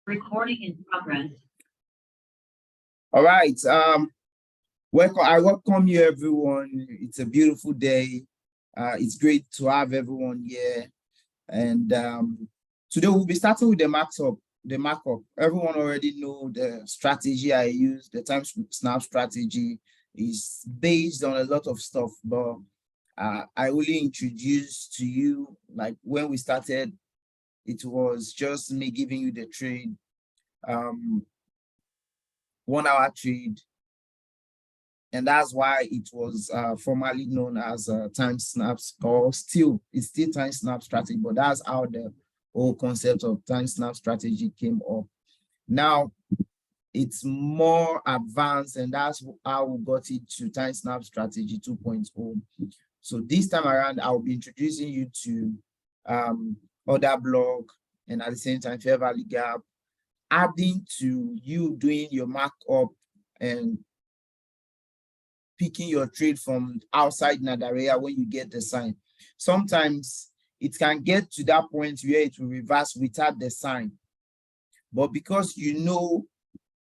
Recording in progress. All right. I welcome you, everyone. It's a beautiful day. It's great to have everyone here. And today we'll be starting with the markup. The markup. Everyone already know the strategy I use. The time snap strategy is based on a lot of stuff, but I really introduced to you, like when we started, it was just me giving you the trade, 1 hour trade, and that's why it was formerly known as time snaps, or it's still time snap strategy, but that's how the whole concept of time snap strategy came up. Now it's more advanced, and that's how we got it to time snap strategy 2.0. So this time around, I'll be introducing you to order block, and at the same time fair value gap, adding to you doing your markup and picking your trade from outside Nadaraya when you get the sign. Sometimes it can get to that point where it will reverse without the sign. But because you know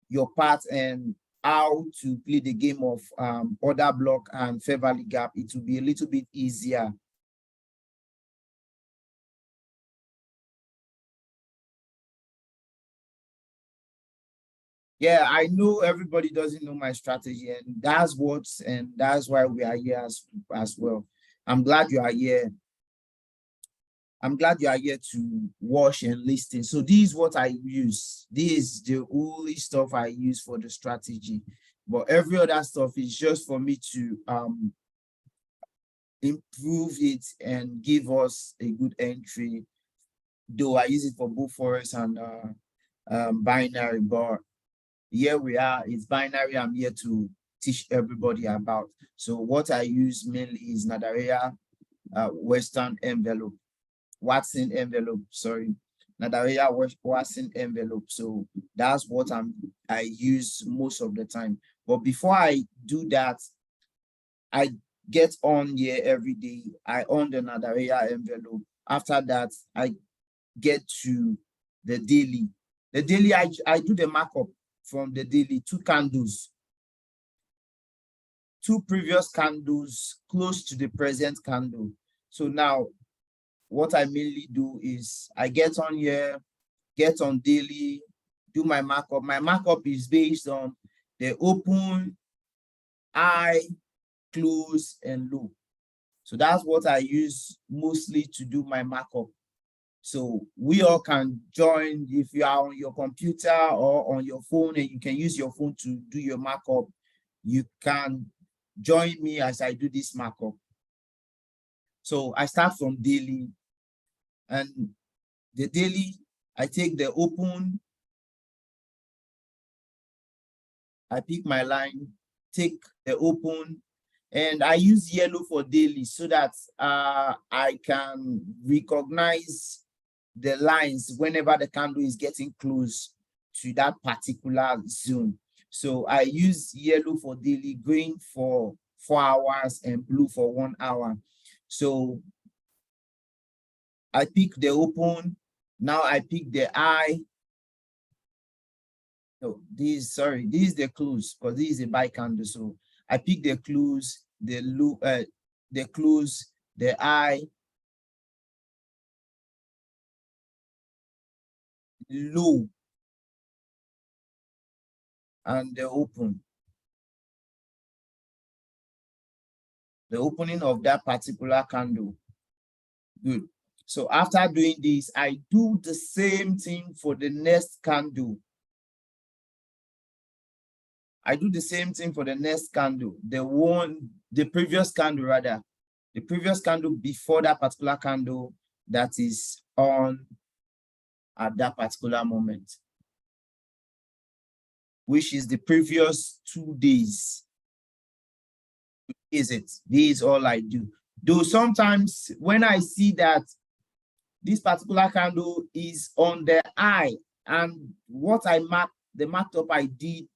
your part and how to play the game of order block and fair value gap, it will be a little bit easier. Yeah, I know everybody doesn't know my strategy, and that's why we are here as well. I'm glad you are here. I'm glad you are here to watch and listen. So this is what I use. This is the only stuff I use for the strategy. But every other stuff is just for me to improve it and give us a good entry. Though I use it for both forex and binary, but here we are, it's binary. I'm here to teach everybody about. So what I use mainly is Nadaraya Western envelope. Watson envelope, sorry, Nadaraya Watson envelope. So that's what I use most of the time. But before I do that, I get on here every day. I own the Nadaraya envelope. After that, I get to the daily. The daily, I do the markup from the daily, 2 candles, 2 previous candles close to the present candle. So now what I mainly do is I get on here, get on daily, do my markup. My markup is based on the open, high, close, and low. So that's what I use mostly to do my markup. So we all can join if you are on your computer or on your phone, and you can use your phone to do your markup. You can join me as I do this markup. So I start from daily, and the daily, I take the open, I pick my line, take the open, and I use yellow for daily so that I can recognize the lines whenever the candle is getting close to that particular zone. So I use yellow for daily, green for 4 hours, and blue for 1 hour. So I pick the open. Now I pick the high. No, this is the close, because this is a buy candle. So I pick the close, the low, the close, the high, low, and the open. The opening of that particular candle. Good. So after doing this, I do the same thing for the next candle. I do the same thing for the next candle, the previous candle rather, the previous candle before that particular candle that is on at that particular moment, which is the previous 2 days. This is all I do. Though sometimes when I see that this particular candle is on the high, and what the marked up I did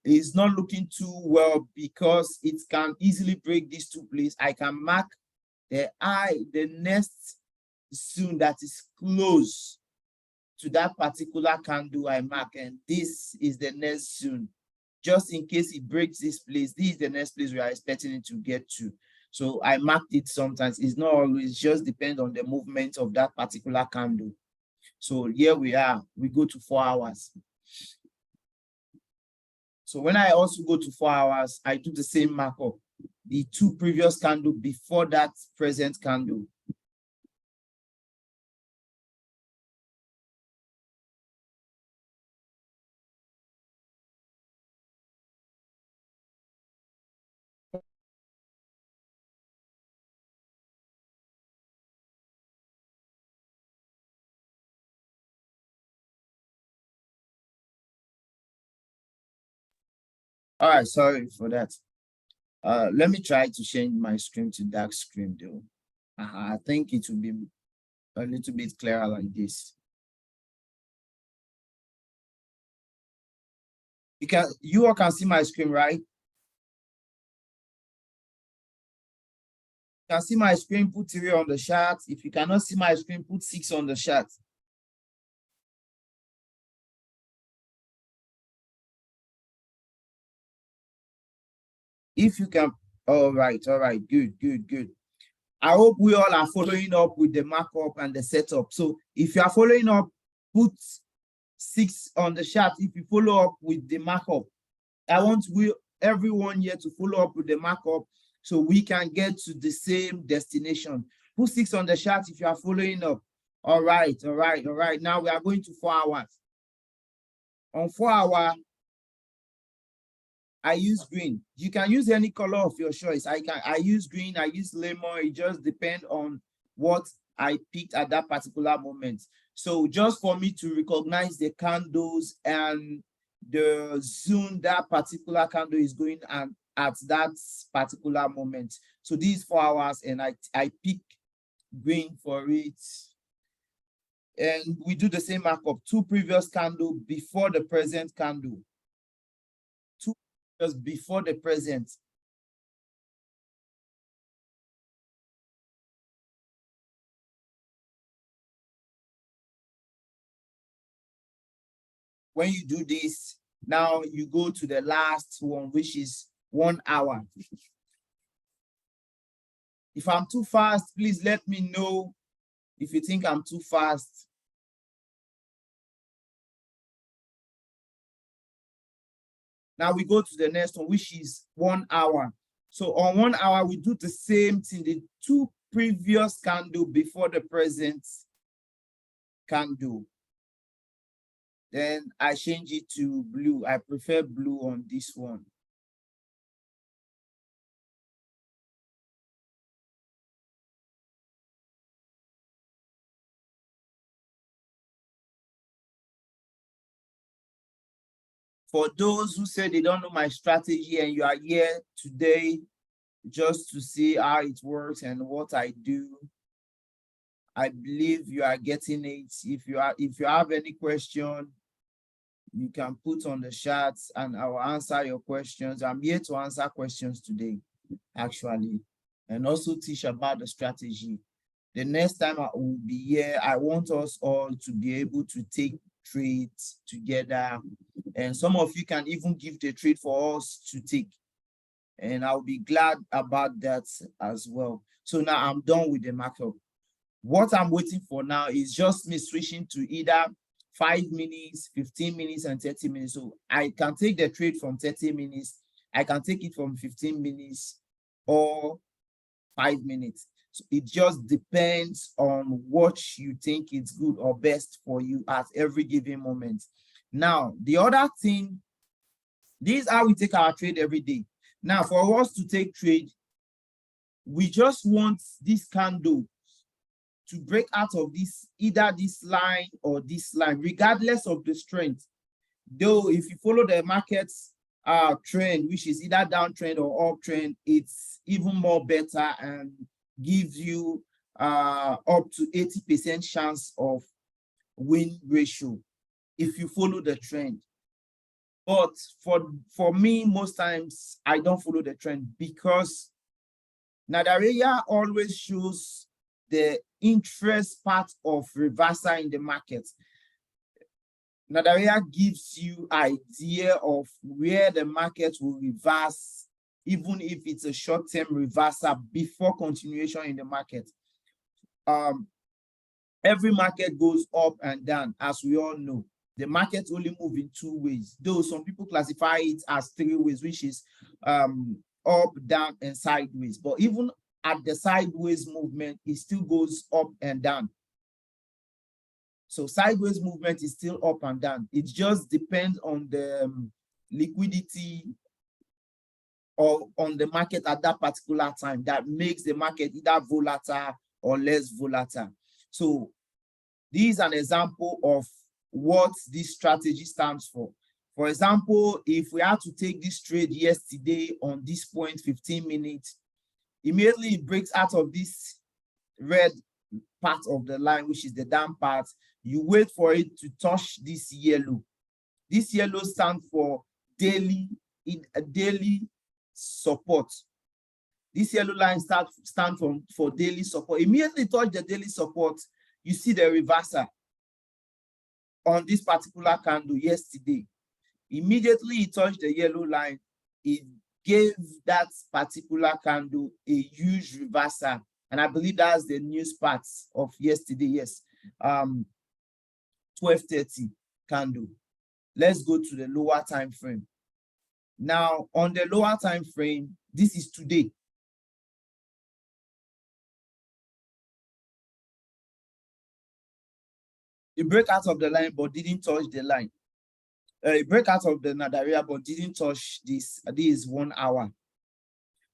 is not looking too well, because it can easily break these 2 places. I can mark the high, the next zone that is close to that particular candle I mark, and this is the next zone. Just in case it breaks this place, this is the next place we are expecting it to get to. So I marked it sometimes. It's not always, just depend on the movement of that particular candle. So here we are, we go to 4 hours. So when I also go to 4 hours, I do the same markup, the 2 previous candle before that present candle. All right, sorry for that. Let me try to change my screen to dark screen though. I think it will be a little bit clearer like this. You all can see my screen, right? You can see my screen, put 3 on the chart. If you cannot see my screen, put 6 on the chart. If you can, all right, good. I hope we all are following up with the markup and the setup. So if you are following up, put 6 on the chart. If you follow up with the markup, I want everyone here to follow up with the markup so we can get to the same destination. Put 6 on the chart if you are following up. All right. Now we are going to 4 hours. On 4 hours, I use green. You can use any color of your choice. I use green, I use lemon. It just depends on what I picked at that particular moment. So just for me to recognize the candles and the zone that particular candle is going at that particular moment. So these 4 hours, and I pick green for it. And we do the same markup, 2 previous candle before the present candle. 2 just before the present. When you do this, now you go to the last one, which is 1 hour. If I'm too fast, please let me know if you think I'm too fast. Now we go to the next one, which is 1 hour. So on 1 hour, we do the same thing, the 2 previous candle before the present candle. Then I change it to blue. I prefer blue on this one. For those who say they don't know my strategy and you are here today just to see how it works and what I do, I believe you are getting it. If you have any question, you can put on the chat and I will answer your questions. I'm here to answer questions today, actually, and also teach about the strategy. The next time I will be here, I want us all to be able to take trades together. And some of you can even give the trade for us to take. And I'll be glad about that as well. So now I'm done with the markup. What I'm waiting for now is just me switching to either 5 minutes, 15 minutes, and 30 minutes. So I can take the trade from 30 minutes. I can take it from 15 minutes or 5 minutes. So it just depends on what you think is good or best for you at every given moment. Now, the other thing, this is how we take our trade every day. Now, for us to take trade, we just want this candle to break out of this, either this line or this line, regardless of the strength. Though, if you follow the market's trend, which is either downtrend or uptrend, it's even more better and gives you up to 80% chance of win ratio if you follow the trend. But for me, most times I don't follow the trend because Nadaraya always shows the interest part of reversal in the market. Nadaraya gives you idea of where the market will reverse, even if it's a short-term reversal before continuation in the market. Every market goes up and down, as we all know. The market only move in two ways, though some people classify it as three ways, which is up, down, and sideways. But even at the sideways movement, it still goes up and down. So sideways movement is still up and down. It just depends on the liquidity or on the market at that particular time that makes the market either volatile or less volatile. So this is an example of what this strategy stands for. For example, if we had to take this trade yesterday on this point, 15 minutes, immediately it breaks out of this red part of the line, which is the down part. You wait for it to touch this yellow. This yellow stands for daily support. This yellow line stands for daily support. Immediately touch the daily support, you see the reversal on this particular candle yesterday. Immediately it touched the yellow line, it gave that particular candle a huge reversal. And I believe that's the news part of yesterday. Yes, 12:30 candle. Let's go to the lower time frame. Now, on the lower time frame, this is today. It broke out of the line but didn't touch the line. It broke out of the Nadaraya but didn't touch this. This is 1 hour.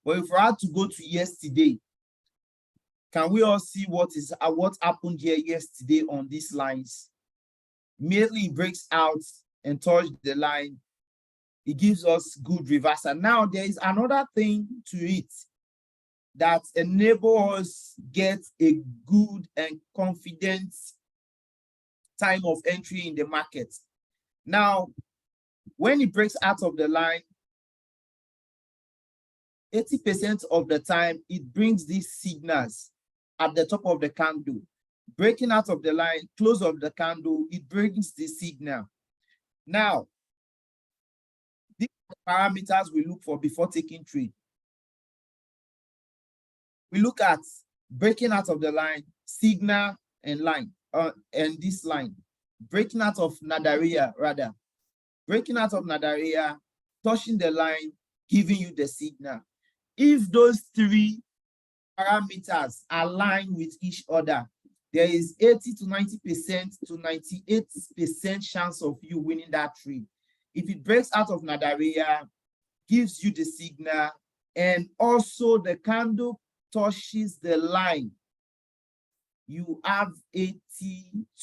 But if we had to go to yesterday, can we all see what happened here yesterday on these lines? Immediately it breaks out and touch the line. It gives us good reversal. Now there is another thing to it that enables us get a good and confident time of entry in the market. Now, when it breaks out of the line, 80% of the time, it brings these signals at the top of the candle. Breaking out of the line, close of the candle, it brings the signal. Now, these are the parameters we look for before taking trade. We look at breaking out of the line, signal, and line, and this line. Breaking out of Nadaraya, rather. Breaking out of Nadaraya, touching the line, giving you the signal. If those three parameters align with each other, there is 80 to 90% to 98% chance of you winning that trade. If it breaks out of Nadaraya, gives you the signal, and also the candle touches the line, you have 80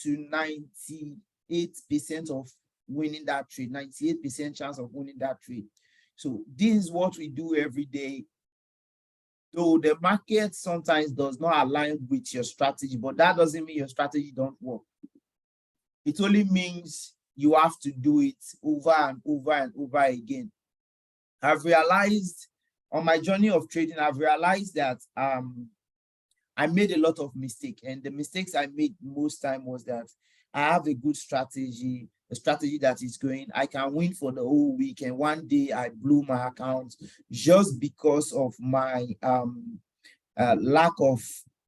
to 98% of winning that trade, 98% chance of winning that trade. So this is what we do every day. Though the market sometimes does not align with your strategy, but that doesn't mean your strategy don't work. It only means you have to do it over and over and over again. I've realized on my journey of trading, I've realized that I made a lot of mistakes, and the mistakes I made most time was that I have a good strategy, a strategy that is going, I can win for the whole week, and one day I blew my account just because of my lack of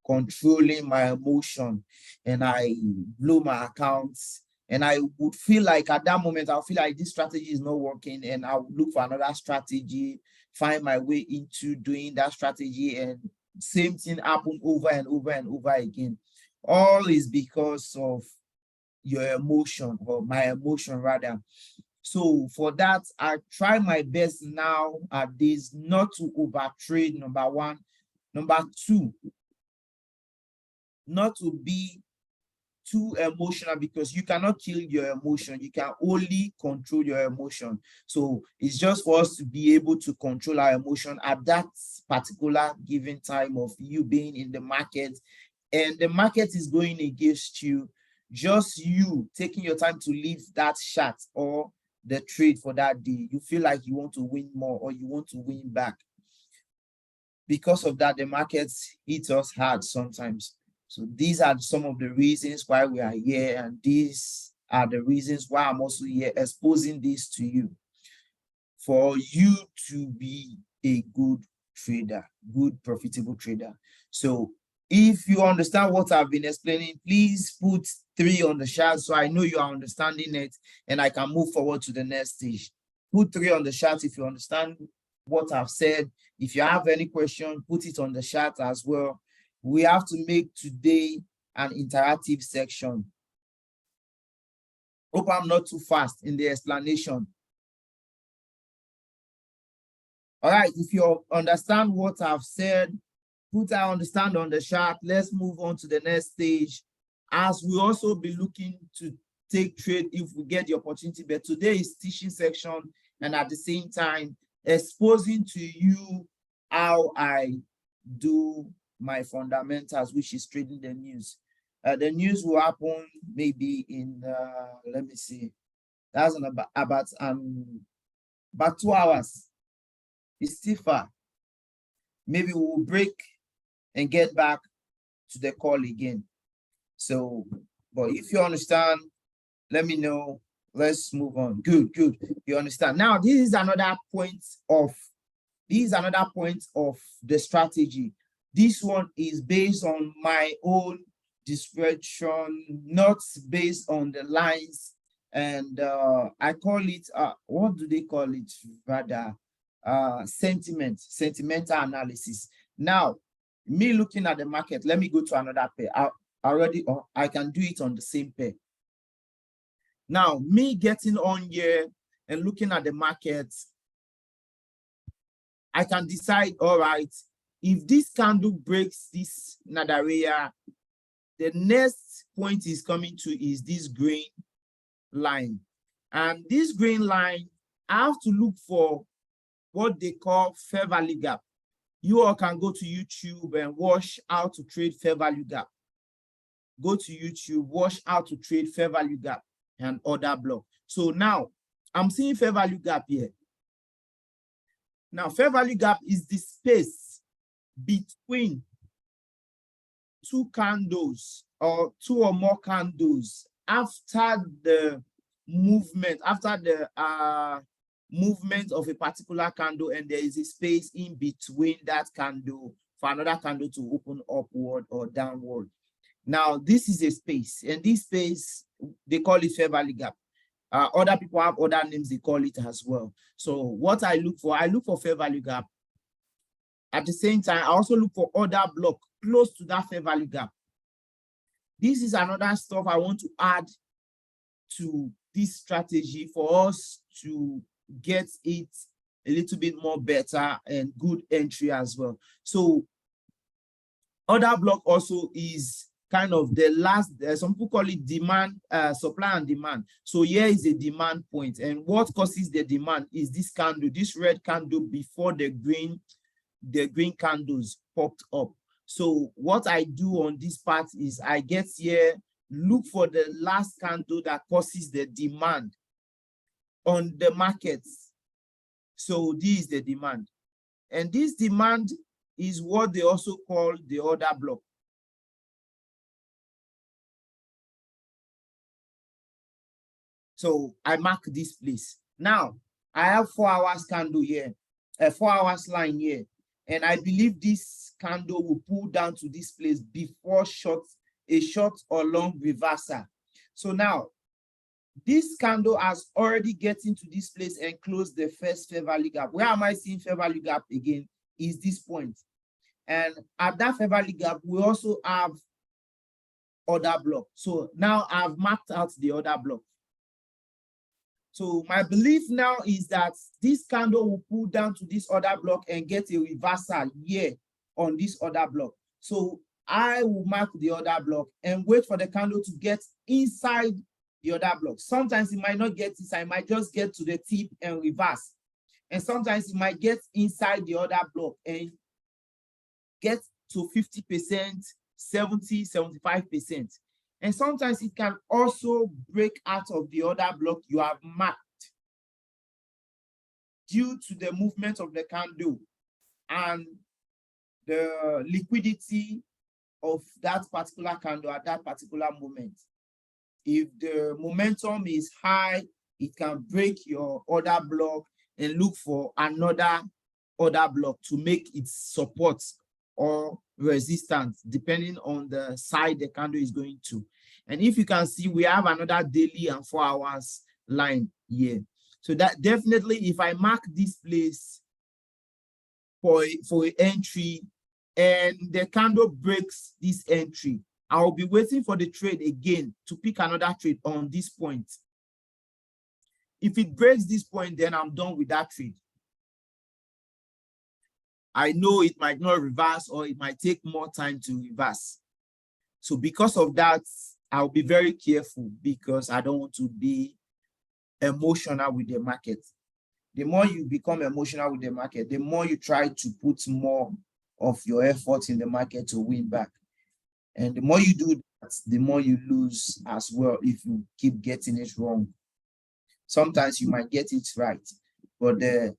controlling my emotion, and I blew my accounts. And I would feel like at that moment, I'll feel like this strategy is not working, and I would look for another strategy, find my way into doing that strategy, and same thing happen over and over and over again. All is because of your emotion, or my emotion rather. So for that, I try my best now at this not to overtrade, number one. Number two, not to be too emotional, because you cannot kill your emotion. You can only control your emotion. So it's just for us to be able to control our emotion at that particular given time of you being in the market, and the market is going against you. Just you taking your time to leave that shot or the trade for that day. You feel like you want to win more, or you want to win back. Because of that, the markets hit us hard sometimes. So these are some of the reasons why we are here, and these are the reasons why I'm also here exposing this to you, for you to be a good trader, good profitable trader. So if you understand what I've been explaining, please put 3 on the chat so I know you are understanding it and I can move forward to the next stage. Put 3 on the chat if you understand what I've said. If you have any question, put it on the chat as well. We have to make today an interactive section. Hope I'm not too fast in the explanation. All right, if you understand what I've said, put I understand on the chart. Let's move on to the next stage, as we also be looking to take trade if we get the opportunity. But today is teaching section, and at the same time, exposing to you how I do my fundamentals, which is trading the news. The news will happen maybe in, let me see, that's in about 2 hours. It's still far. Maybe we'll break and get back to the call again. So, but if you understand, let me know. Let's move on. Good. You understand. Now, this is another point of the strategy. This one is based on my own discretion, not based on the lines. And I call it, what do they call it? Rather, sentimental analysis. Now, me looking at the market, let me go to another pair. I can do it on the same pair. Now, me getting on here and looking at the market, I can decide, all right, if this candle breaks this Nadaraya, the next point is coming to is this green line. And this green line, I have to look for what they call fair value gap. You all can go to YouTube and watch how to trade fair value gap. Go to YouTube, watch how to trade fair value gap and order block. So now I'm seeing fair value gap here. Now, fair value gap is the space between 2 candles or 2 or more candles after the movement, movement of a particular candle, and there is a space in between that candle for another candle to open upward or downward. Now, this is a space, and this space, they call it fair value gap. Other people have other names they call it as well. So what I look for fair value gap. At the same time, I also look for order block close to that fair value gap. This is another stuff I want to add to this strategy for us to get it a little bit more better and good entry as well. So order block also is kind of the last, some people call it demand, supply and demand. So here is a demand point, and what causes the demand is this candle, this red candle before the green candles popped up. So what I do on this part is I get here, look for the last candle that causes the demand on the markets. So this is the demand, and this demand is what they also call the order block. So I mark this place. Now I have 4 hours candle here, a 4 hours line here, and I believe this candle will pull down to this place before a short or long reversal. So now this candle has already getting to this place and closed the first fair value gap. Where am I seeing fair value gap again? Is this point. And at that fair value gap, we also have order block. So now I've marked out the order block. So my belief now is that this candle will pull down to this order block and get a reversal here on this order block. So I will mark the order block and wait for the candle to get inside the order block. Sometimes it might not get inside, it might just get to the tip and reverse. And sometimes it might get inside the order block and get to 50%, 70, 75%. And sometimes it can also break out of the order block you have marked due to the movement of the candle and the liquidity of that particular candle at that particular moment. If the momentum is high, it can break your order block and look for another order block to make its support or resistance, depending on the side the candle is going to. And if you can see, we have another daily and 4 hours line here. So that definitely, if I mark this place for entry and the candle breaks this entry, I'll be waiting for the trade again to pick another trade on this point. If it breaks this point, then I'm done with that trade. I know it might not reverse, or it might take more time to reverse. So because of that, I'll be very careful, because I don't want to be emotional with the market. The more you become emotional with the market, the more you try to put more of your effort in the market to win back. And the more you do that, the more you lose as well if you keep getting it wrong. Sometimes you might get it right, but the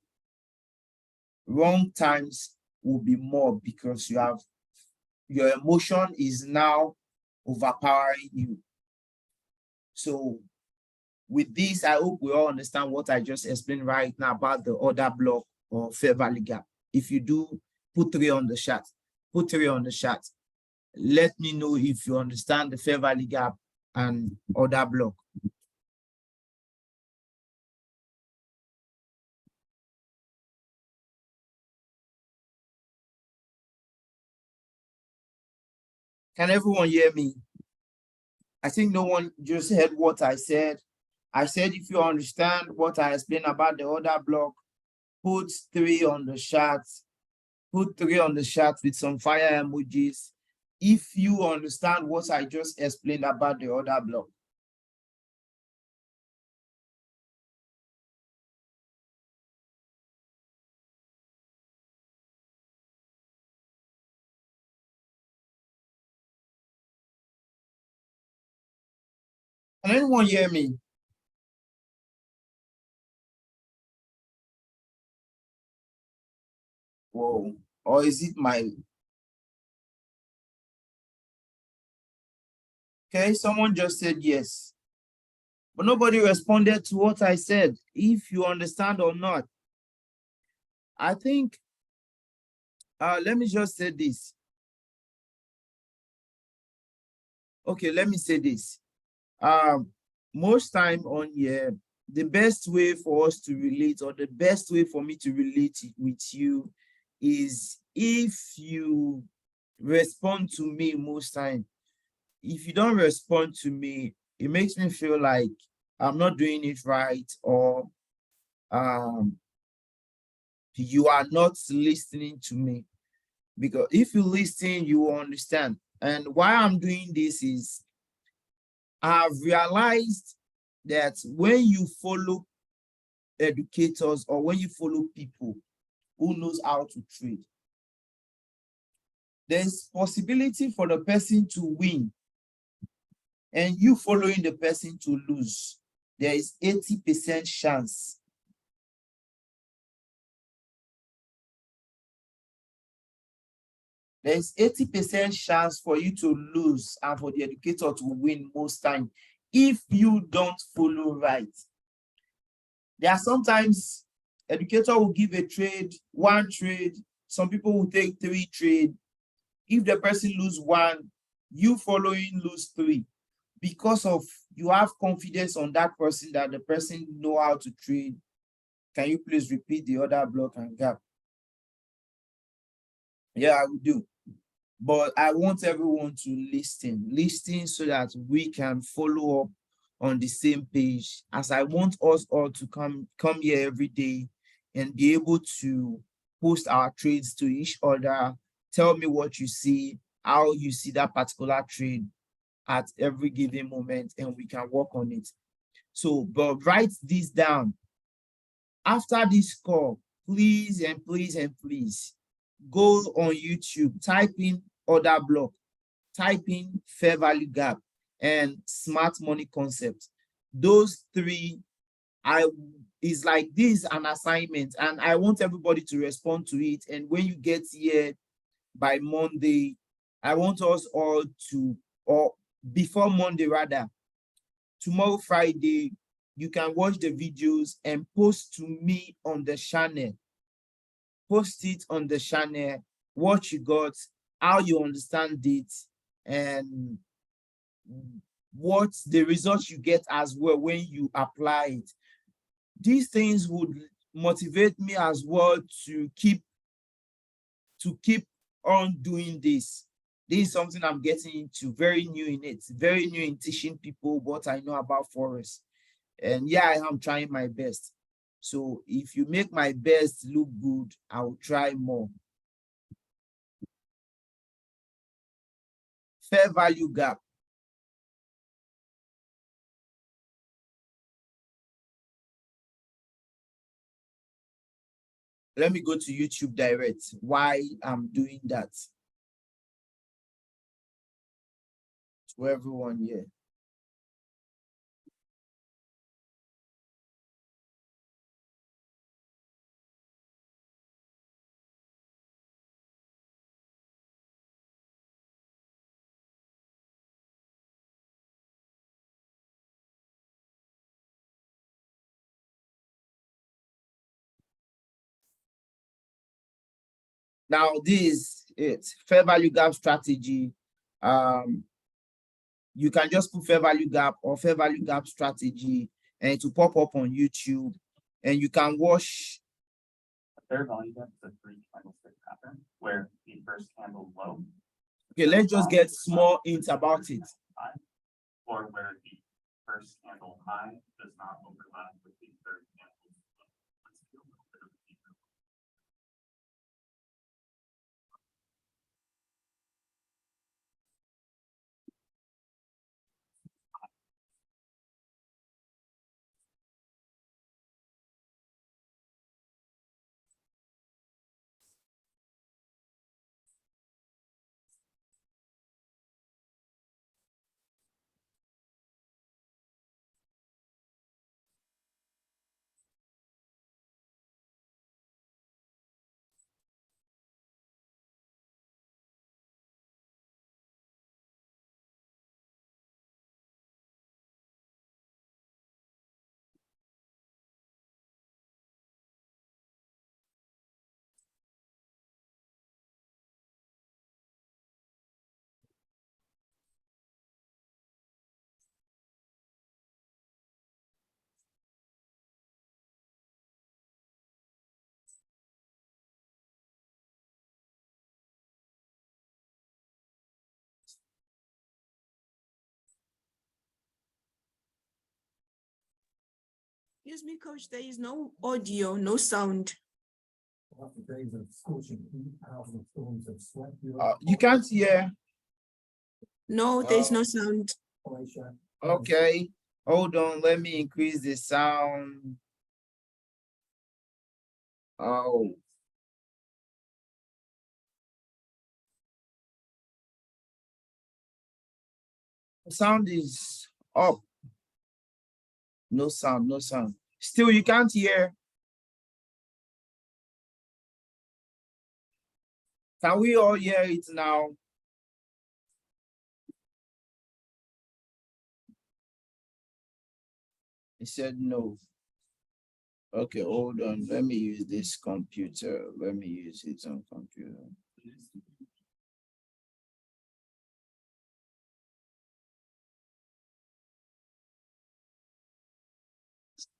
wrong times will be more, because your emotion is now overpowering you. So with this, I hope we all understand what I just explained right now about the order block or fair value gap. If you do, put 3 on the chart. Put 3 on the chart. Let me know if you understand the fair value gap and order block. Can everyone hear me? I think no one just heard what I said. I said, if you understand what I explained about the order block, put 3 on the chart. Put 3 on the chart with some fire emojis if you understand what I just explained about the order block. Can anyone hear me? Whoa. Or is it my... Okay, someone just said yes. But nobody responded to what I said, if you understand or not. I think, let me just say this. Okay, let me say this. Most time on here, the best way for us to relate, or the best way for me to relate with you, is if you respond to me most time. If you don't respond to me, it makes me feel like I'm not doing it right, or you are not listening to me. Because if you listen, you will understand. And why I'm doing this is, I've realized that when you follow educators, or when you follow people who knows how to trade, there's possibility for the person to win and you following the person to lose. There is 80% chance. There's 80% chance for you to lose and for the educator to win most time if you don't follow right. There are sometimes educator will give a trade, 1 trade. Some people will take 3 trade. If the person lose 1, you following lose 3, because of you have confidence on that person, that the person know how to trade. Can you please repeat the order block and gap? Yeah, I will do. But I want everyone to listen so that we can follow up on the same page, as I want us all to come here every day and be able to post our trades to each other. Tell me what you see, how you see that particular trade at every given moment, and we can work on it. So, but write this down. After this call, please and please and please go on YouTube, type in order block, type in fair value gap and smart money concept. Those 3, is like this an assignment, and I want everybody to respond to it. And when you get here by Monday, I want us all to, or before Monday rather, tomorrow, Friday, you can watch the videos and post to me on the channel. Post it on the channel, what you got, how you understand it, and what the results you get as well when you apply it. These things would motivate me as well to keep on doing this. This is something I'm getting into, very new in it, very new in teaching people what I know about forest. And yeah, I am trying my best. So if you make my best look good, I will try more. Fair value gap. Let me go to YouTube direct. Why I'm doing that to everyone here. Now, this is fair value gap strategy. You can just put fair value gap or fair value gap strategy, and it will pop up on YouTube, and you can watch. A fair value gap is a three candlestick pattern where the first candle low. Okay, let's just get small hints about it. High, or where the first candle high does not overlap with the third candle low. Let's do a little bit of a deeper. Excuse me, coach, there is no audio, no sound. You can't hear. No, there's no sound. Okay, hold on, let me increase the sound. Oh. The sound is up. No sound, no sound. Still, you can't hear. Can we all hear it now? He said no. Okay, hold on. Let me use this computer. Let me use it on computer.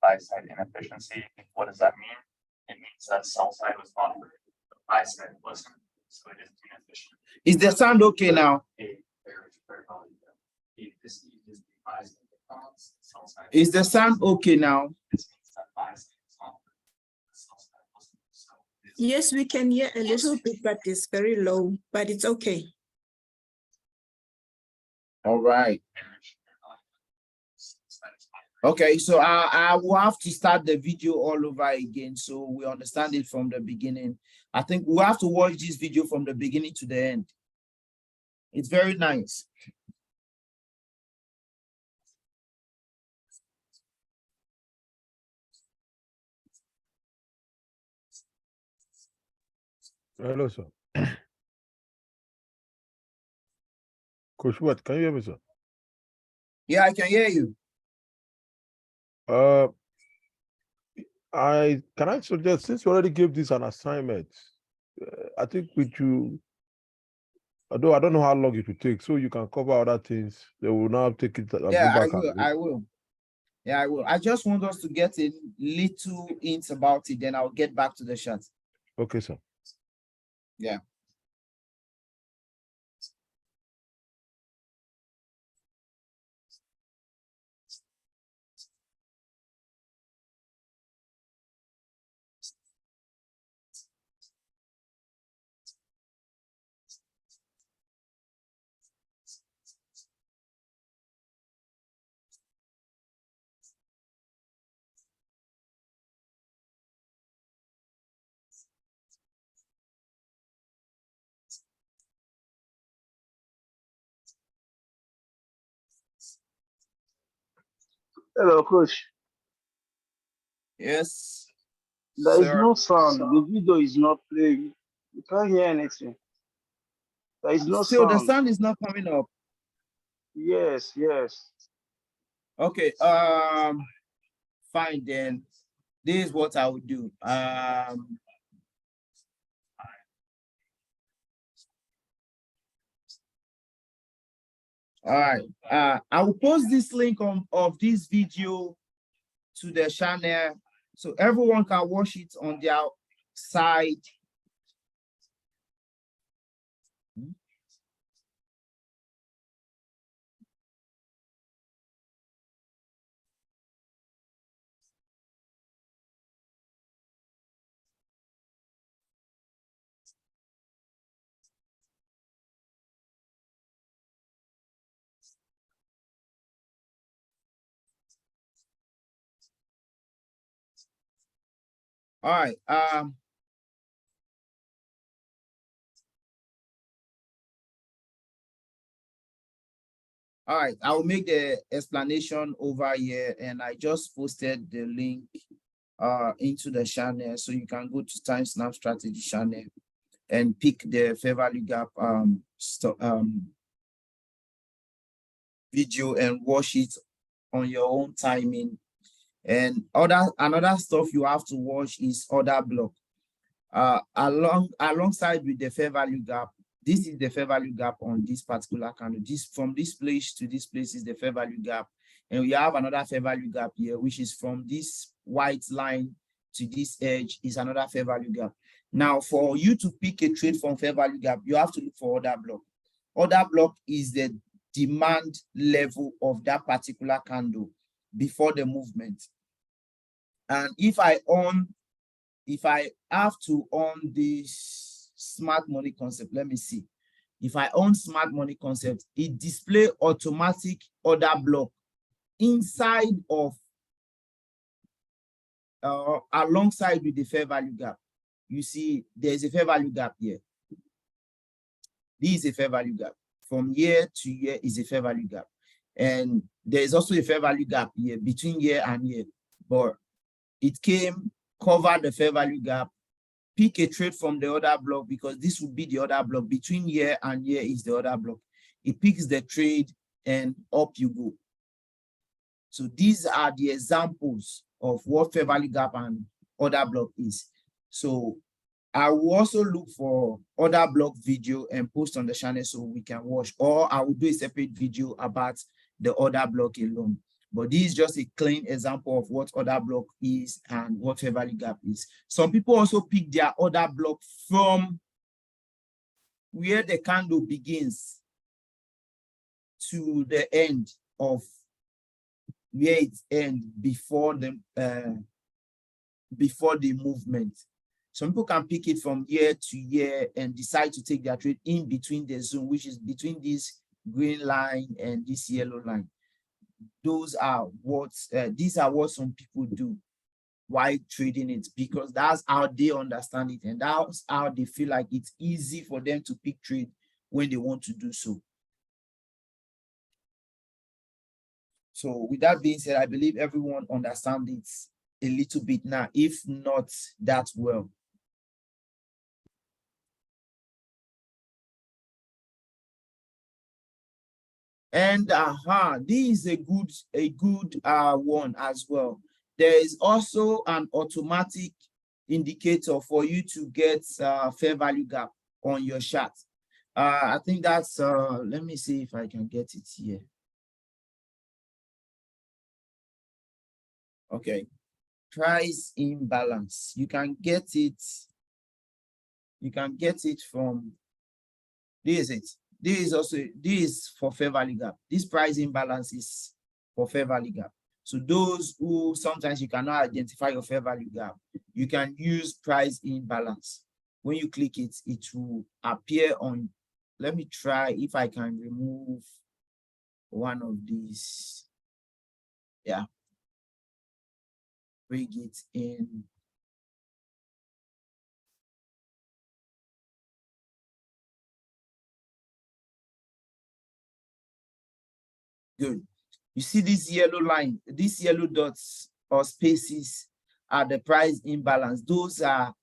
Buy side inefficiency. What does that mean? It means that sell side was offered, the buy side wasn't, so it is inefficient. Is the sound okay now? Is the sound okay now? Yes, we can hear a little bit, but it's very low, but it's okay. All right. Okay, so I will have to start the video all over again so we understand it from the beginning. I think we'll have to watch this video from the beginning to the end. It's very nice. Hello, sir. Coach, what? Can you hear me, sir? Yeah, I can hear you. Uh, I suggest, since you already gave this an assignment, I think with you, although I don't know how long it will take, so you can cover other things. They will now take it and Yeah, go back and I will. Yeah, I will. I just want us to get a little hints about it, then I'll get back to the chat. okay, sir. Yeah. Hello, coach. Yes, There is sir. no sound. The video is not playing. You can't hear anything. There is no Still, the sound. sound is not coming up. Yes, yes. Okay. Fine then. This is what I would do. All right. I will post this link of this video to the channel so everyone can watch it on their side. All right. All right, I will make the explanation over here, and I just posted the link into the channel, so you can go to Time Snap Strategy channel and pick the fair value gap video and watch it on your own timing. And another stuff you have to watch is order block. Alongside with the fair value gap, this is the fair value gap on this particular candle. This from this place to this place is the fair value gap, and we have another fair value gap here, which is from this white line to this edge is another fair value gap. Now, for you to pick a trade from fair value gap, you have to look for order block. Order block is the demand level of that particular candle before the movement. And if I have to own this smart money concept, let me see. If I own smart money concept, it display automatic order block inside of alongside with the fair value gap. You see, there's a fair value gap here. This is a fair value gap. From year to year is a fair value gap. And there is also a fair value gap here between year and year. But it came, covered the fair value gap, pick a trade from the order block because this would be the order block. Between year and year is the order block. It picks the trade and up you go. So these are the examples of what fair value gap and order block is. So I will also look for order block video and post on the channel so we can watch, or I will do a separate video about the order block alone. But this is just a clean example of what order block is and what fair value gap is. Some people also pick their order block from where the candle begins to the end of where it ends before the movement. Some people can pick it from year to year and decide to take their trade in between the zone, which is between this green line and this yellow line. These are what some people do while trading it, because that's how they understand it, and that's how they feel like it's easy for them to pick trade when they want to do so. So with that being said, I believe everyone understands it a little bit now, if not that well. And this is a good one as well. There is also an automatic indicator for you to get fair value gap on your chart. I think that's let me see if I can get it here. Okay, price imbalance. You can get it from, this is it. This is also, this is for fair value gap. This price imbalance is for fair value gap. So those who sometimes you cannot identify your fair value gap, you can use price imbalance. When you click it, it will appear on, let me try if I can remove one of these. Yeah. Bring it in. Good. You see this yellow line, these yellow dots or spaces are the price imbalance. Those are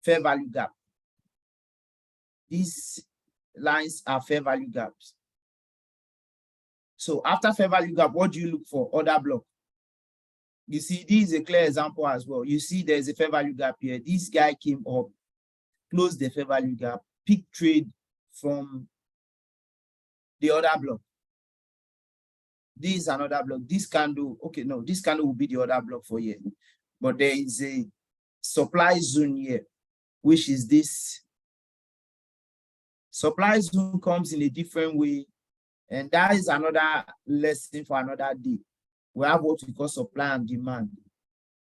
fair value gap. These lines are fair value gaps. So after fair value gap, what do you look for? Order block. You see, this is a clear example as well. You see there's a fair value gap here. This guy came up, closed the fair value gap, pick trade from the order block. This is another block. This candle, okay, no, this candle will be the other block for here. But there is a supply zone here, which is this. Supply zone comes in a different way, and that is another lesson for another day. We have what we call supply and demand,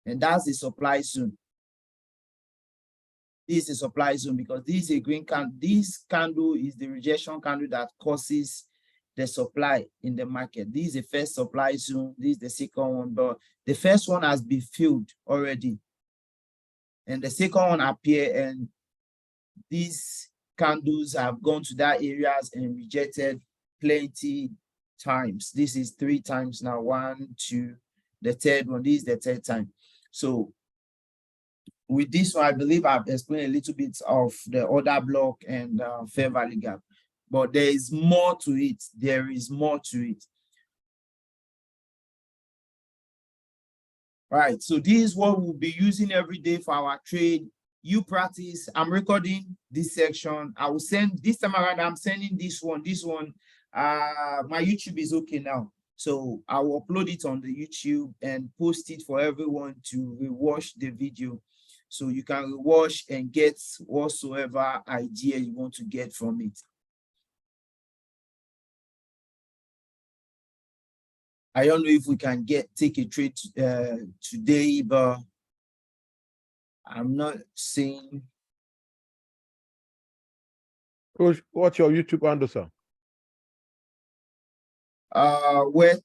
and that's the supply zone. This is a supply zone because this is a green candle. This candle is the rejection candle that causes the supply in the market. This is the first supply zone. This is the second one, but the first one has been filled already, and the second one appeared, and these candles have gone to that areas and rejected plenty times. This is 3 times now. 1, 2, the third one. This is the third time. So with this one, I believe I've explained a little bit of the order block and fair value gap, but there is more to it. There is more to it. Right. So this is what we'll be using every day for our trade. You practice. I'm recording this section. I will send this time around. I'm sending this one. My YouTube is okay now. So I will upload it on the YouTube and post it for everyone to rewatch the video. So you can rewatch and get whatsoever idea you want to get from it. I don't know if we can take a trade today, but I'm not saying. What's your YouTube handle, sir? Where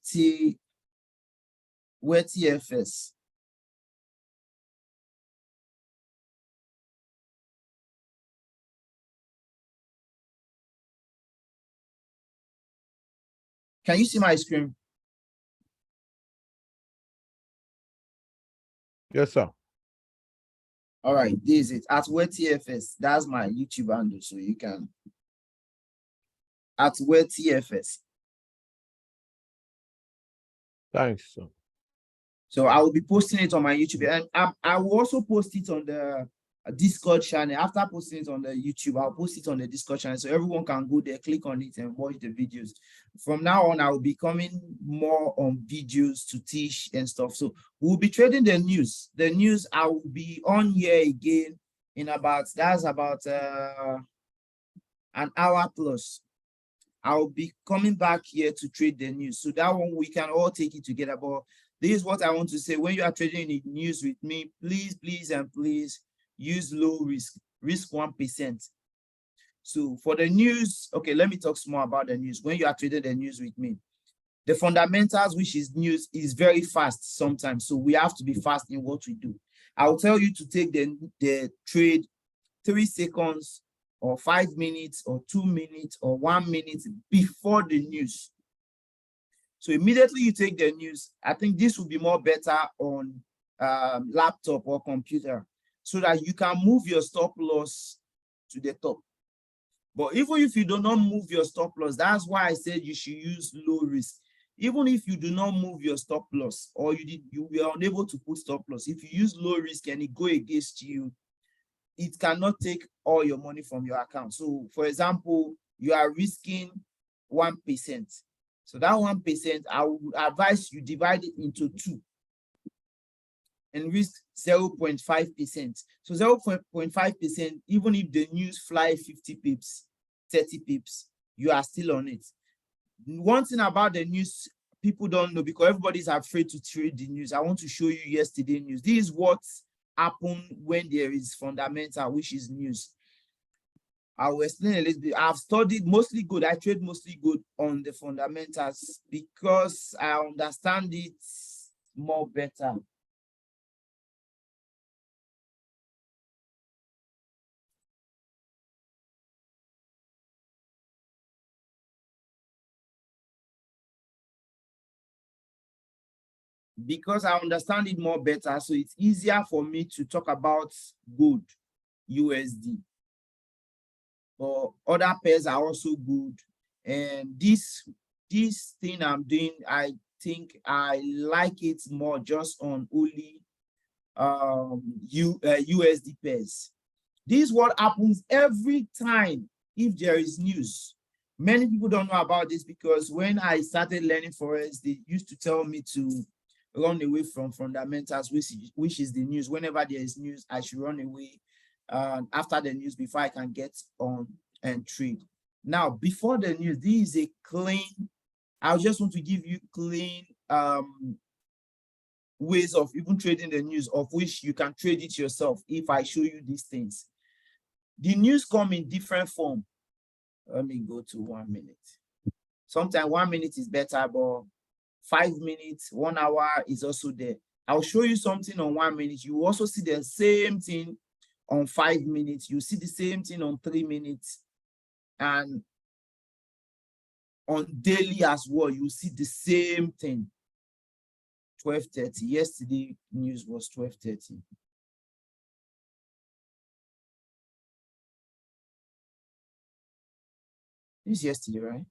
TFS. Can you see my screen? Yes, sir. All right, this is it. At Where TFS. That's my YouTube handle, so you can. At Where TFS. Thanks, sir. So I will be posting it on my YouTube, and I will also post it on the Discord channel. After posting it on the YouTube, I'll post it on the Discord channel, so everyone can go there, click on it, and watch the videos. From now on, I will be coming more on videos to teach and stuff. So we'll be trading the news. The news, I will be on here again in that's about an hour plus. I'll be coming back here to trade the news. So that one, we can all take it together. But this is what I want to say. When you are trading in news with me, please, please, and please use low risk 1%. So for the news, okay, let me talk more about the news. When you are trading the news with me, the fundamentals, which is news, is very fast sometimes. So we have to be fast in what we do. I'll tell you to take the trade 3 seconds or 5 minutes or 2 minutes or 1 minute before the news. So immediately you take the news. I think this will be more better on laptop or computer, so that you can move your stop loss to the top. But even if you do not move your stop loss, that's why I said you should use low risk. Even if you do not move your stop loss, or you were unable to put stop loss, if you use low risk and it go against you, it cannot take all your money from your account. So for example, you are risking 1%. So that 1%, I would advise you divide it into 2 and risk 0.5%. So 0.5%, even if the news fly 50 pips, 30 pips, you are still on it. One thing about the news people don't know, because everybody's afraid to trade the news. I want to show you yesterday news. This is what happened when there is fundamental, which is news. I will explain a little bit. I've studied mostly good. I trade mostly good on the fundamentals because I understand it more better. Because I understand it more better, so it's easier for me to talk about good USD. But other pairs are also good. And this thing I'm doing, I think I like it more just on only USD pairs. This is what happens every time if there is news. Many people don't know about this because when I started learning Forex, they used to tell me to run away from fundamentals, which is the news. Whenever there is news, I should run away after the news before I can get on and trade. Now, before the news, this is a clean, I just want to give you clean ways of even trading the news, of which you can trade it yourself if I show you these things. The news come in different form. Let me go to 1 minute. Sometimes 1 minute is better, but 5 minutes, 1 hour is also there. I'll show you something on 1 minute. You also see the same thing on 5 minutes. You see the same thing on 3 minutes. And on daily as well, you see the same thing. 12:30. Yesterday news was 12:30. This is yesterday, right?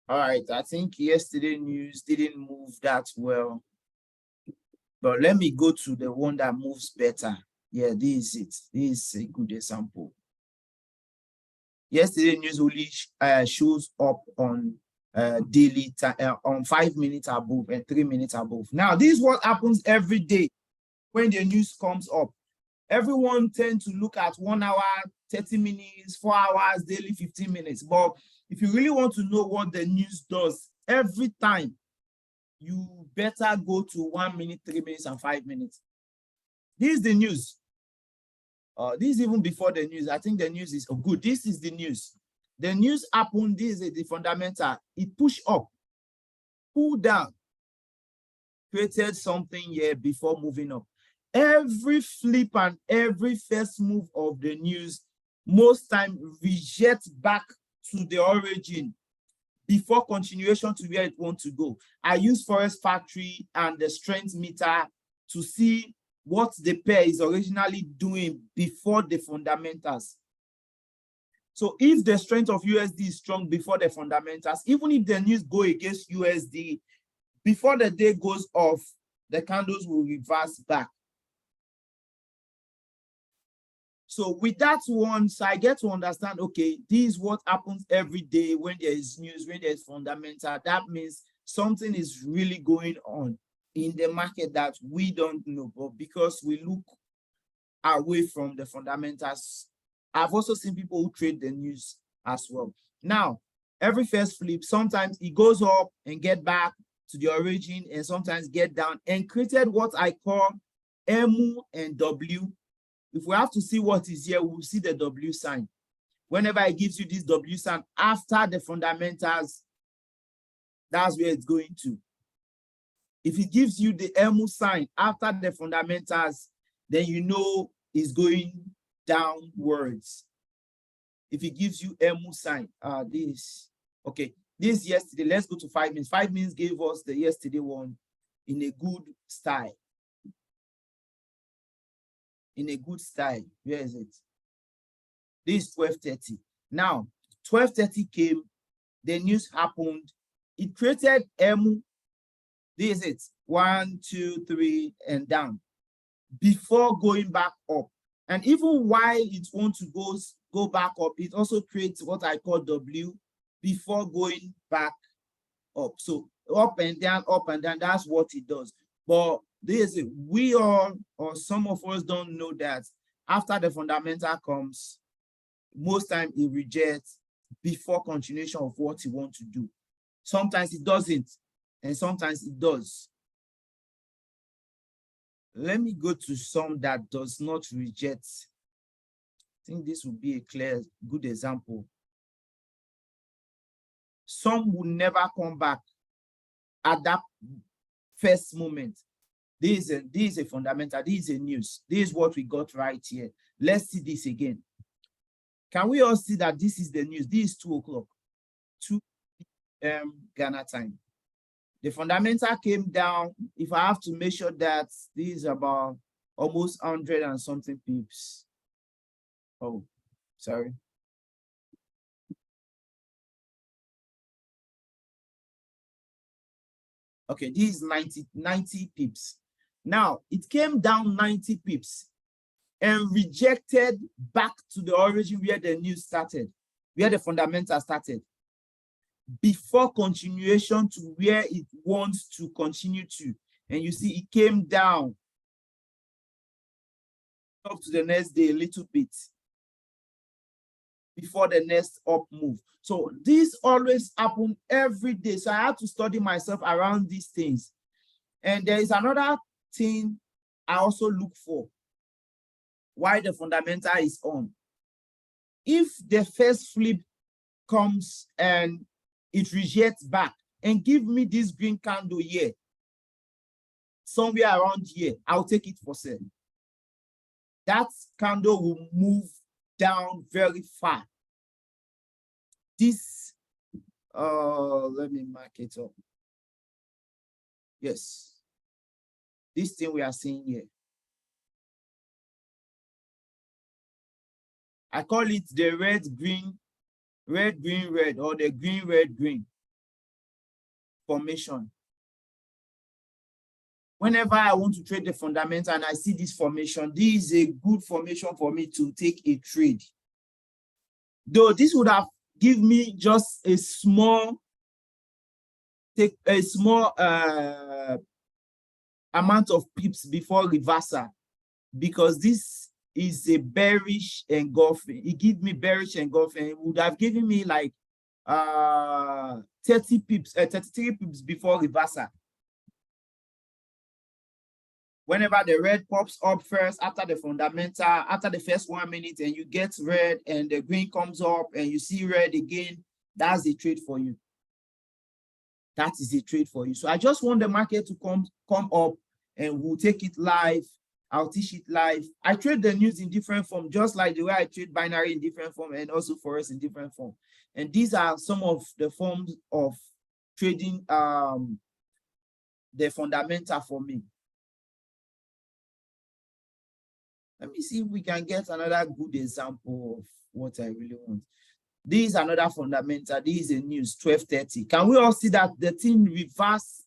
All right, I think yesterday news didn't move that well. But let me go to the one that moves better. Yeah, this is it. This is a good example. Yesterday news only shows up on daily on 5 minutes above and 3 minutes above. Now, this is what happens every day when the news comes up. Everyone tends to look at 1 hour, 30 minutes, 4 hours, daily 15 minutes. But if you really want to know what the news does every time, you better go to 1 minute, 3 minutes, and 5 minutes. This is the news. This is even before the news. I think the news is good. This is the news. The news happened. This is the fundamental. It pushed up, pulled down, created something here before moving up. Every flip and every first move of the news most time reject back to the origin before continuation to where it wants to go. I use Forex Factory and the strength meter to see what the pair is originally doing before the fundamentals. So if the strength of USD is strong before the fundamentals, even if the news go against USD, before the day goes off, the candles will reverse back. So with that one, so I get to understand, okay, this is what happens every day when there is news, when there is fundamental. That means something is really going on in the market that we don't know, but because we look away from the fundamentals. I've also seen people who trade the news as well. Now, every first flip, sometimes it goes up and get back to the origin and sometimes get down and created what I call MU and W. If we have to see what is here, we'll see the W sign. Whenever it gives you this W sign after the fundamentals, that's where it's going to. If it gives you the MU sign after the fundamentals, then you know it's going downwards. if it gives you EMU sign, okay, this yesterday, let's go to 5 minutes. 5 minutes gave us the yesterday one in a good style. In a good style. Where is it? This is 12:30. Now, 12:30 came, the news happened. It created EMU. This is it. 1, 2, 3, and down. Before going back up. And even while it wants to go back up, it also creates what I call W before going back up. So up and down, that's what it does. But this is, we all, or some of us don't know that after the fundamental comes, most time it rejects before continuation of what you want to do. Sometimes it doesn't, and sometimes it does. Let me go to some that does not reject. I think this would be a clear, good example. Some will never come back at that first moment. This is a fundamental, this is a news. This is what we got right here. Let's see this again. Can we all see that this is the news? This is 2 o'clock, 2 Ghana time. The fundamental came down. If I have to measure that, this is about almost 100 and something pips. Oh, sorry. Okay, this is 90 pips. Now, it came down 90 pips and rejected back to the origin where the news started, where the fundamental started, before continuation to where it wants to continue to. And you see, it came down up to the next day a little bit before the next up move. So this always happen every day. So I have to study myself around these things. And there is another thing I also look for why the fundamental is on. If the first flip comes and it rejects back and give me this green candle here, somewhere around here, I'll take it for sale. That candle will move down very far. This, let me mark it up. Yes, this thing we are seeing here. I call it the red, green, red, or the green, red, green formation. Whenever I want to trade the fundamental and I see this formation, this is a good formation for me to take a trade. Though this would have given me just a small, amount of pips before reversal, because this is a bearish engulfing. It gives me bearish engulfing. It would have given me like 30 pips, 33 pips before reversal. Whenever the red pops up first after the fundamental, after the first 1 minute, and you get red and the green comes up and you see red again, that's a trade for you. That is a trade for you. So I just want the market to come up and we'll take it live. I'll teach it live. I trade the news in different form, just like the way I trade binary in different form and also forex in different form. And these are some of the forms of trading the fundamental for me. Let me see if we can get another good example of what I really want. This is another fundamental. This is a news, 12:30. Can we all see that the thing reverse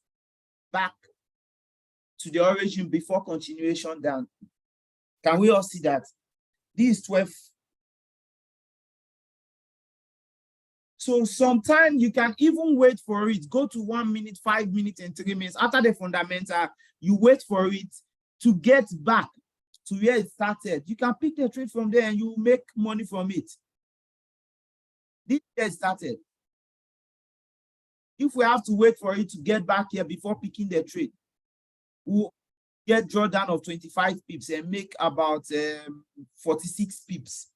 back to the origin before continuation down? Can we all see that? This is 12. So sometimes you can even wait for it, go to 1 minute, 5 minutes, and 3 minutes. After the fundamental, you wait for it to get back to where it started. You can pick the trade from there and you make money from it. This is where it started. If we have to wait for it to get back here before picking the trade, we'll get drawdown of 25 pips and make about 46 pips.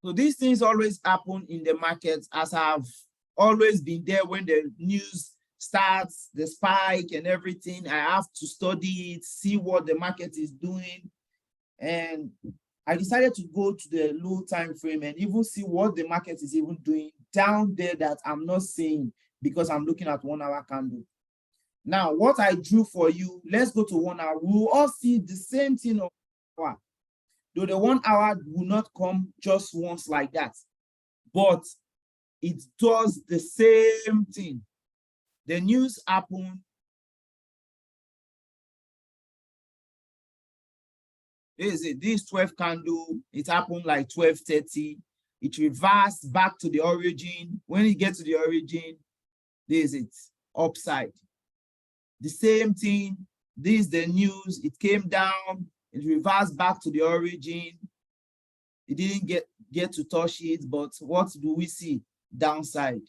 So these things always happen in the market, as I've always been there when the news starts, the spike and everything. I have to study it, see what the market is doing, and I decided to go to the low time frame and even see what the market is even doing down there that I'm not seeing because I'm looking at 1 hour candle. Now, what I drew for you, let's go to 1 hour. We will all see the same thing of 1 hour. Though the 1 hour will not come just once like that, but it does the same thing. The news happened. This 12 candle, it happened like 12:30. It reversed back to the origin. When it gets to the origin, this is it, upside. The same thing, this is the news. It came down, it reversed back to the origin. It didn't get to touch it, but what do we see? Downside.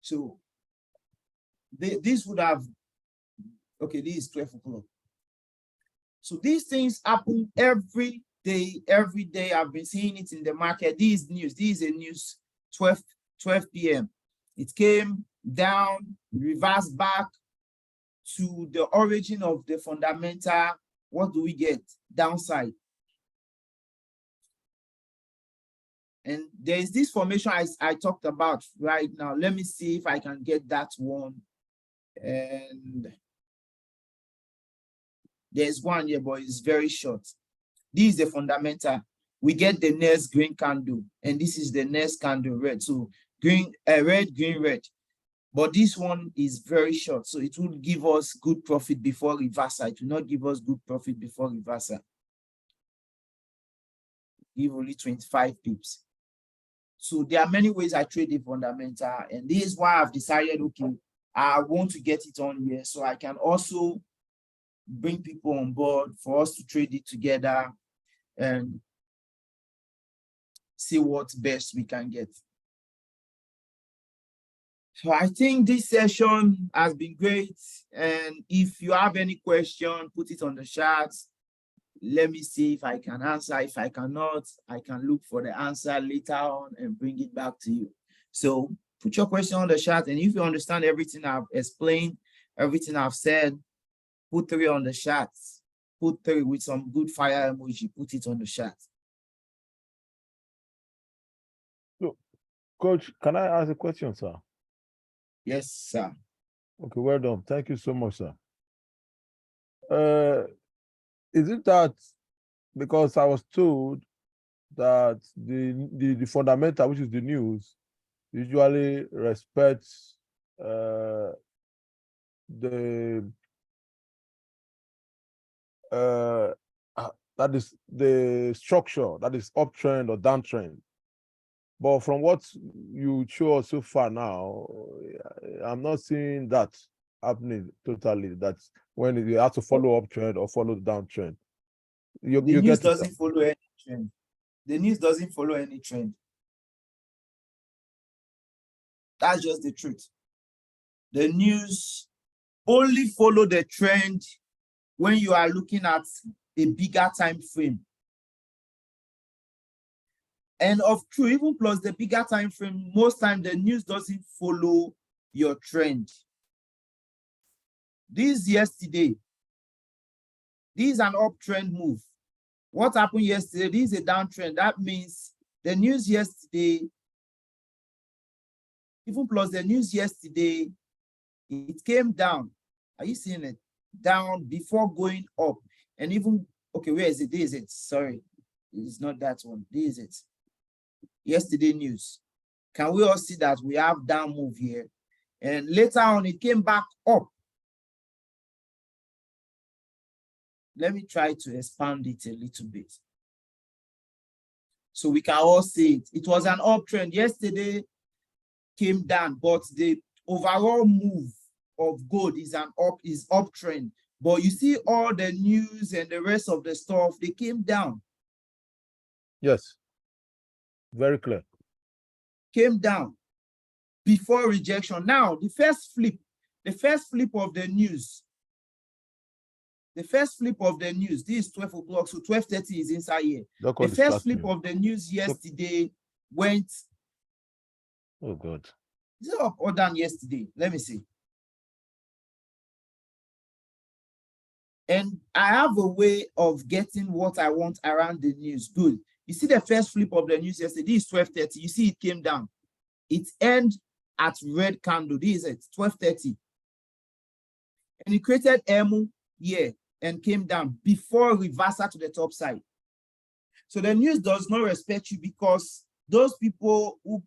So this would have, okay, this is 12 o'clock. So these things happen every day. Every day I've been seeing it in the market. This is a news, 12 p.m. It came down, reversed back to the origin of the fundamental. What do we get? Downside. And there is this formation I talked about right now. Let me see if I can get that one. And there's one here, but it's very short. This is the fundamental. We get the next green candle, and this is the next candle, red. So green, red, green, red. But this one is very short, so it will give us good profit before reversal. It will not give us good profit before reversal. Give only 25 pips. So there are many ways I trade the fundamental, and this is why I've decided, okay, I want to get it on here so I can also bring people on board for us to trade it together and see what best we can get. So I think this session has been great. And if you have any question, put it on the chat. Let me see if I can answer. If I cannot, I can look for the answer later on and bring it back to you. So put your question on the chat. And if you understand everything I've explained, everything I've said, put 3 on the chat. Put 3 with some good fire emoji. Put it on the chat. So, Coach, can I ask a question, sir? Yes, sir. Okay, well done. Thank you so much, sir. Is it that because I was told that the fundamental, which is the news, usually respects that is the structure, that is uptrend or downtrend. But from what you show us so far now, I'm not seeing that happening totally. That's when you have to follow uptrend or follow the downtrend. The news doesn't follow any trend. The news doesn't follow any trend. That's just the truth. The news only follow the trend when you are looking at a bigger time frame. And of true, even plus the bigger time frame, most time the news doesn't follow your trend. This yesterday, this is an uptrend move. What happened yesterday? This is a downtrend. That means the news yesterday, even plus the news yesterday, it came down. Are you seeing it? Down before going up. And even, okay, where is it? This is it. Sorry, it's not that one. This is it. Yesterday news. Can we all see that we have down move here? And later on, it came back up. Let me try to expand it a little bit, so we can all see it. It was an uptrend. Yesterday came down, but the overall move of gold is uptrend. But you see all the news and the rest of the stuff, they came down. Yes, very clear. Came down before rejection. Now, the first flip of the news, this is 12 o'clock, so 12:30 is inside here. The first flip of the news yesterday went. Oh God. Is it up or down yesterday? Let me see. And I have a way of getting what I want around the news. Good. You see the first flip of the news yesterday, this is 12:30. You see it came down. It ended at red candle. This is it, 12:30. And it created EMU here and came down before reversal to the top side. So the news does not respect you because those people who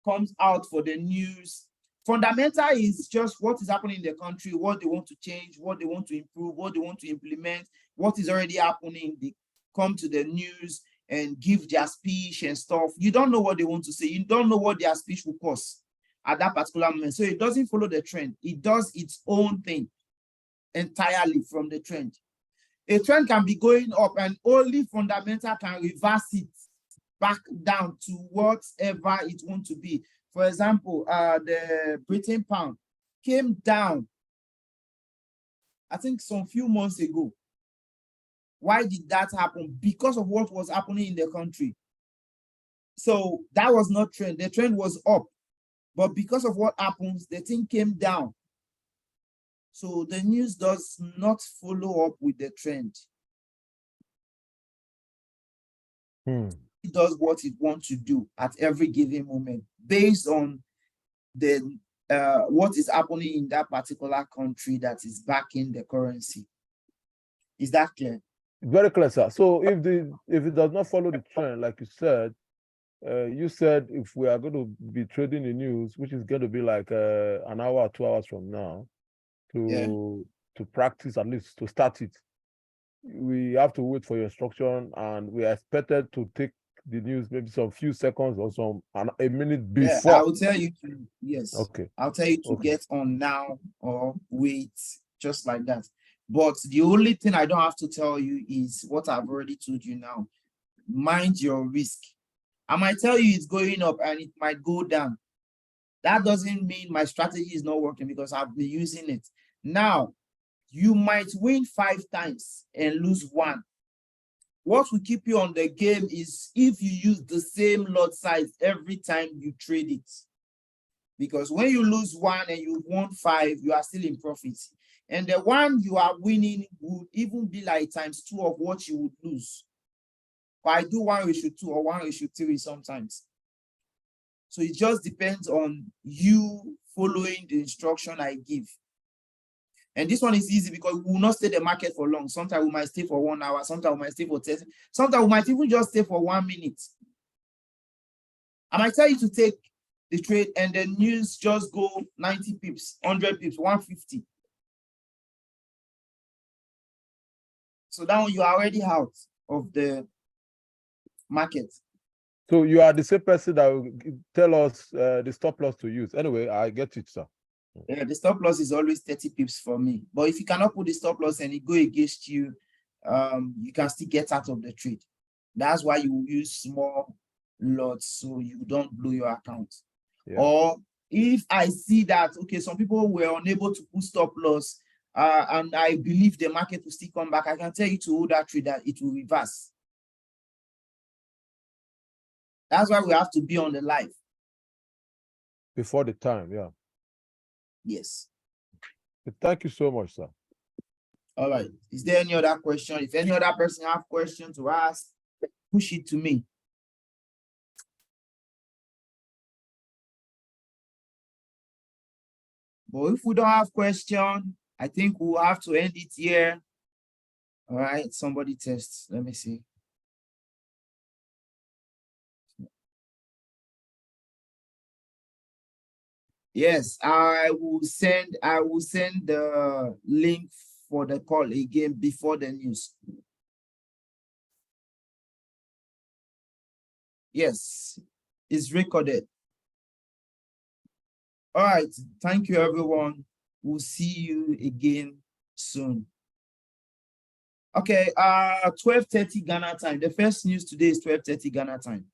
comes out for the news, fundamental is just what is happening in the country, what they want to change, what they want to improve, what they want to implement, what is already happening. They come to the news and give their speech and stuff. You don't know what they want to say. You don't know what their speech will cost at that particular moment. So it doesn't follow the trend. It does its own thing entirely from the trend. A trend can be going up and only fundamental can reverse it back down to whatever it wants to be. For example, the Britain pound came down, I think some few months ago. Why did that happen? Because of what was happening in the country. So that was not trend. The trend was up, but because of what happens, the thing came down. So the news does not follow up with the trend. It does what it wants to do at every given moment based on the what is happening in that particular country that is backing the currency. Is that clear? Very clear, sir. So if it does not follow the trend, like you said if we are going to be trading the news, which is going to be like an hour or 2 hours from now, to practice, at least to start it, we have to wait for your instruction, and we are expected to take the news maybe some few seconds or a minute before. Yeah, I will tell you to, yes. Okay. I'll tell you to get on now or wait, just like that. But the only thing I don't have to tell you is what I've already told you now. Mind your risk. I might tell you it's going up and it might go down. That doesn't mean my strategy is not working because I've been using it. Now, you might win 5 times and lose 1. What will keep you on the game is if you use the same lot size every time you trade it. Because when you lose 1 and you won 5, you are still in profit. And the one you are winning would even be like ×2 of what you would lose. But I do 1:2 or 1:3 sometimes. So it just depends on you following the instruction I give. And this one is easy because we will not stay the market for long. Sometimes we might stay for 1 hour, sometimes we might stay for 10, sometimes we might even just stay for 1 minute. I might tell you to take the trade and the news just go 90 pips, 100 pips, 150. So that one you are already out of the market. So you are the same person that will tell us the stop loss to use. Anyway, I get it, sir. Yeah, the stop loss is always 30 pips for me. But if you cannot put the stop loss and it go against you, you can still get out of the trade. That's why you use small lots so you don't blow your account. Yeah. Or if I see that, okay, some people were unable to put stop loss and I believe the market will still come back, I can tell you to hold that trade that it will reverse. That's why we have to be on the live. Before the time, yeah. Yes. Thank you so much, sir. All right. Is there any other question? If any other person have questions to ask, push it to me. But if we don't have question, I think we'll have to end it here. All right. Somebody tests. Let me see. Yes, I will send the link for the call again before the news. Yes, it's recorded. All right, thank you everyone. We'll see you again soon. Okay, 12:30 Ghana time. The first news today is 12:30 Ghana time.